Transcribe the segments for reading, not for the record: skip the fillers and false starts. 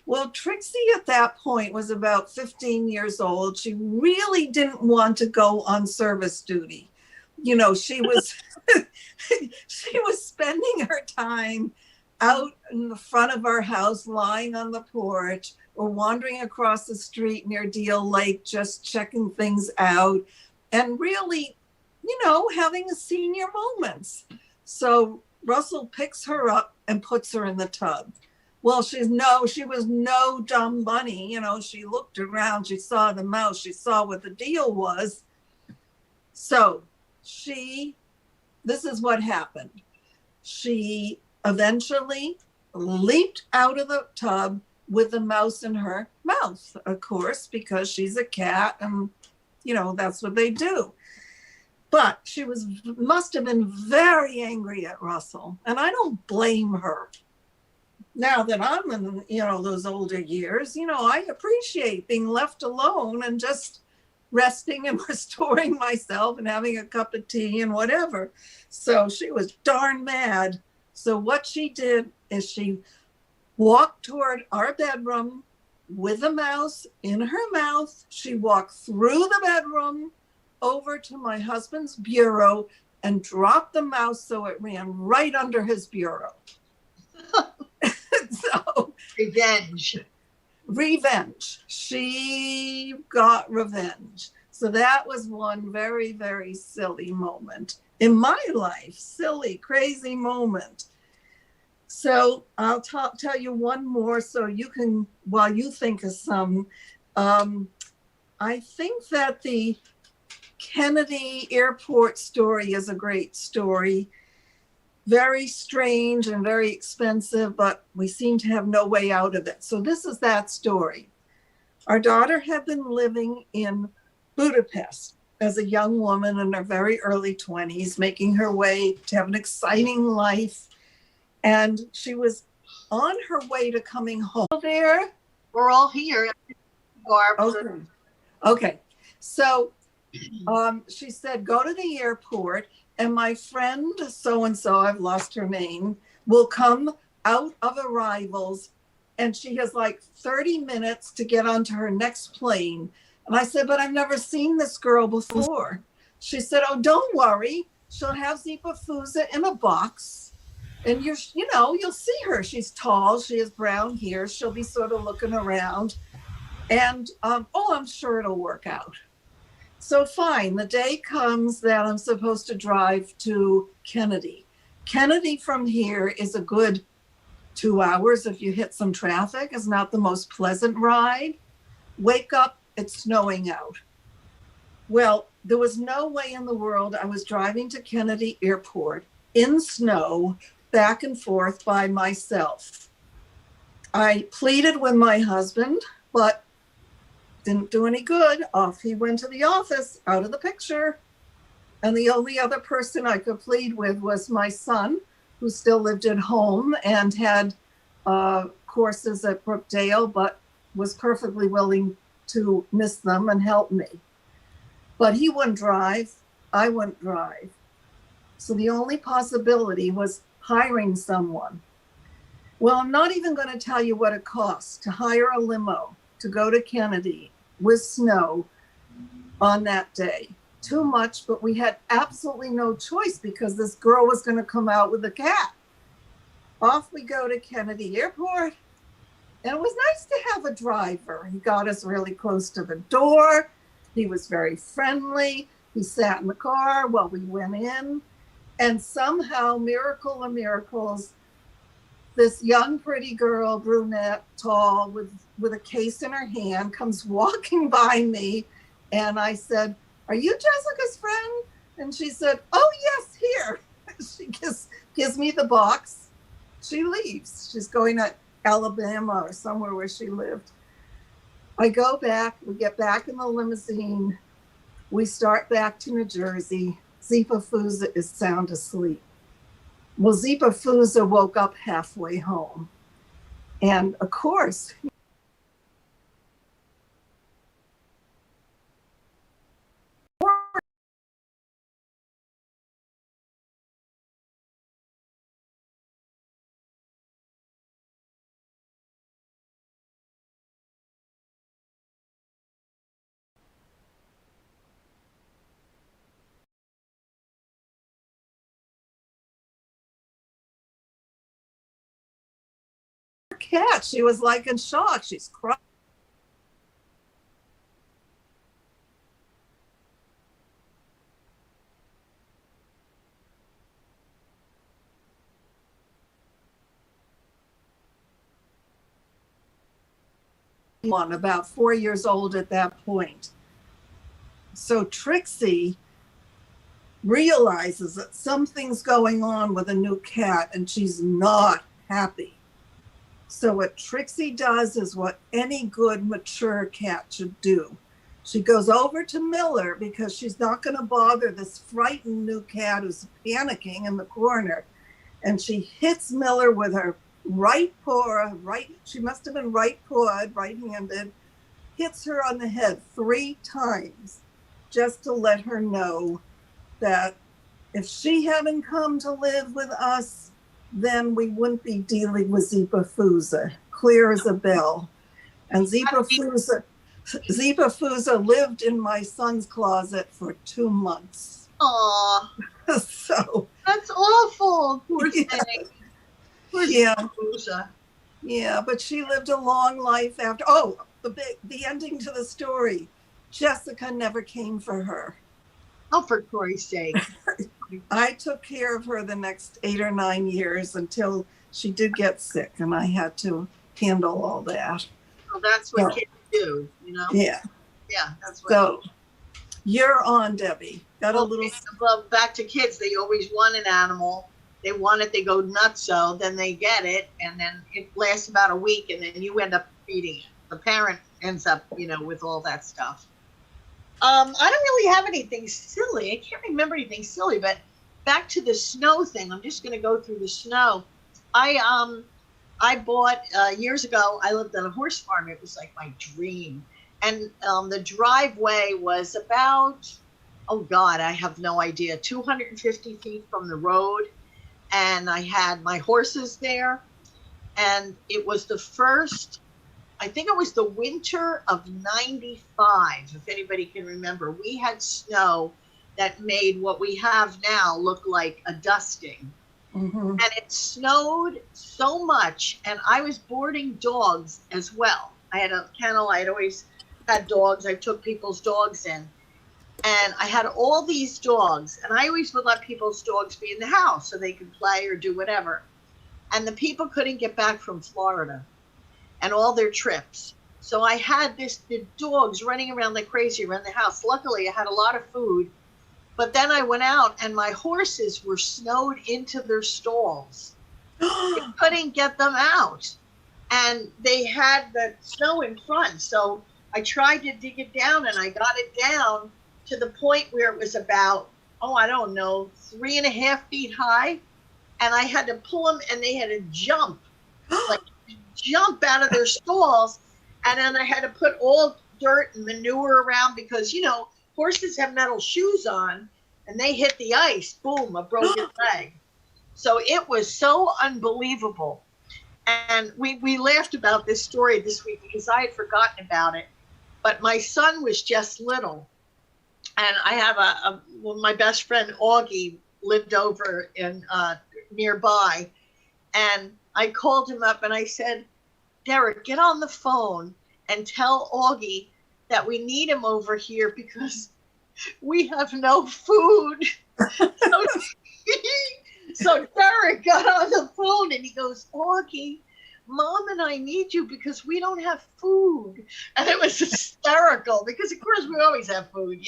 Well, Trixie at that point was about 15 years old. She really didn't want to go on service duty. You know, she was she was spending her time out in the front of our house, lying on the porch, or wandering across the street near Deal Lake, just checking things out and really, having a senior moments. So Russell picks her up and puts her in the tub. Well, she was no dumb bunny. She looked around, she saw the mouse, she saw what the deal was. So this is what happened. She eventually leaped out of the tub with the mouse in her mouth, of course, because she's a cat and, that's what they do. But she must have been very angry at Russell. And I don't blame her. Now that I'm in, those older years, I appreciate being left alone and just resting and restoring myself and having a cup of tea and whatever. So she was darn mad. So what she did is she walked toward our bedroom with a mouse in her mouth. She walked through the bedroom over to my husband's bureau and dropped the mouse so it ran right under his bureau. So revenge. She got revenge. So that was one very, very silly moment in my life. Silly, crazy moment. So I'll tell you one more so you can, while you think of some. I think that the Kennedy Airport story is a great story. Very strange and very expensive, but we seem to have no way out of it. So this is that story. Our daughter had been living in Budapest as a young woman in her very early 20s, making her way to have an exciting life. And she was on her way to coming home. There? We're all here. Okay. Okay. So she said, go to the airport and my friend so-and-so, I've lost her name, will come out of arrivals and she has like 30 minutes to get onto her next plane. And I said, but I've never seen this girl before. She said, oh, don't worry. She'll have Zipafusa in a box and you'll see her. She's tall. She has brown hair. She'll be sort of looking around and, I'm sure it'll work out. So fine, the day comes that I'm supposed to drive to Kennedy. Kennedy from here is a good 2 hours if you hit some traffic. It's not the most pleasant ride. Wake up, it's snowing out. Well, there was no way in the world I was driving to Kennedy Airport in snow back and forth by myself. I pleaded with my husband, but didn't do any good. Off he went to the office, out of the picture. And the only other person I could plead with was my son, who still lived at home and had courses at Brookdale, but was perfectly willing to miss them and help me. But he wouldn't drive. I wouldn't drive. So the only possibility was hiring someone. Well, I'm not even going to tell you what it costs to hire a limo to go to Kennedy with snow on that day. Too much, but we had absolutely no choice because this girl was going to come out with a cat. Off we go to Kennedy Airport. And it was nice to have a driver. He got us really close to the door. He was very friendly. He sat in the car while we went in. And somehow, miracle of miracles, this young, pretty girl, brunette, tall, with a case in her hand, comes walking by me. And I said, are you Jessica's friend? And she said, oh, yes, here. She gives me the box. She leaves. She's going to Alabama or somewhere where she lived. I go back. We get back in the limousine. We start back to New Jersey. Zipafusa is sound asleep. Well, Zipafusa woke up halfway home. And of course, cat. She was like in shock. She's crying. About 4 years old at that point. So Trixie realizes that something's going on with a new cat and she's not happy. So what Trixie does is what any good mature cat should do. She goes over to Miller because she's not going to bother this frightened new cat who's panicking in the corner. And she hits Miller with her right paw, she must have been right-pawed, right-handed, hits her on the head 3 times just to let her know that if she hadn't come to live with us, then we wouldn't be dealing with Zipa-Fusa, clear as a bell. And Zipa-Fusa lived in my son's closet for 2 months. Aw. So that's awful. Poor thing. Yeah, but she lived a long life after. Oh, the ending to the story. Jessica never came for her. Oh, for Christ's sake. I took care of her the next 8 or 9 years until she did get sick, and I had to handle all that. Well, that's what kids do, you know? Yeah. Yeah, that's what. So, you're on, Debbie. Got a little. Well, back to kids, they always want an animal. They want it, they go nuts, so then they get it, and then it lasts about a week, and then you end up feeding it. The parent ends up, with all that stuff. I don't really have anything silly. I can't remember anything silly, but back to the snow thing. I'm just going to go through the snow. I bought, years ago, I lived on a horse farm. It was like my dream. And the driveway was about, oh God, I have no idea, 250 feet from the road. And I had my horses there. And it was the first, I think it was the winter of 95, if anybody can remember. We had snow that made what we have now look like a dusting. Mm-hmm. And it snowed so much, and I was boarding dogs as well. I had a kennel. I had always had dogs. I took people's dogs in. And I had all these dogs, and I always would let people's dogs be in the house so they could play or do whatever. And the people couldn't get back from Florida and all their trips. So I had the dogs running around like crazy around the house. Luckily, I had a lot of food. But then I went out, and my horses were snowed into their stalls. I couldn't get them out. And they had the snow in front. So I tried to dig it down, and I got it down to the point where it was about, 3.5 feet high. And I had to pull them, and they had to jump out of their stalls. And then I had to put all dirt and manure around because, horses have metal shoes on, and they hit the ice, boom, a broken leg. So it was so unbelievable. And we laughed about this story this week because I had forgotten about it. But my son was just little. And I have my best friend, Augie, lived over in nearby. And I called him up and I said, Derek, get on the phone and tell Augie that we need him over here because we have no food. So Derek got on the phone and he goes, Augie, Mom and I need you because we don't have food. And it was hysterical because, of course, we always have food,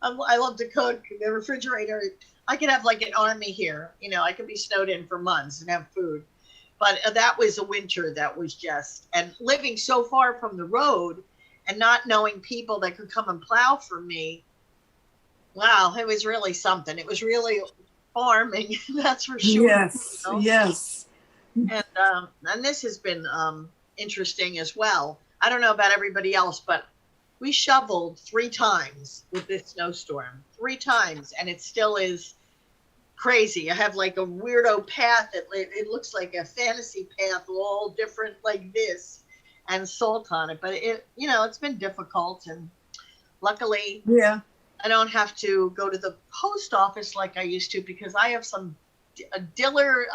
I love to cook. The refrigerator, I could have like an army here. I could be snowed in for months and have food. But that was a winter that was just, and living so far from the road and not knowing people that could come and plow for me. Wow, it was really something. It was really farming, that's for sure. Yes, yes. And this has been interesting as well. I don't know about everybody else, but we shoveled 3 times with this snowstorm, 3 times, and it still is crazy. I have like a weirdo path. It looks like a fantasy path, all different like this, and salt on it. But it's been difficult, and luckily, I don't have to go to the post office like I used to because I have some diller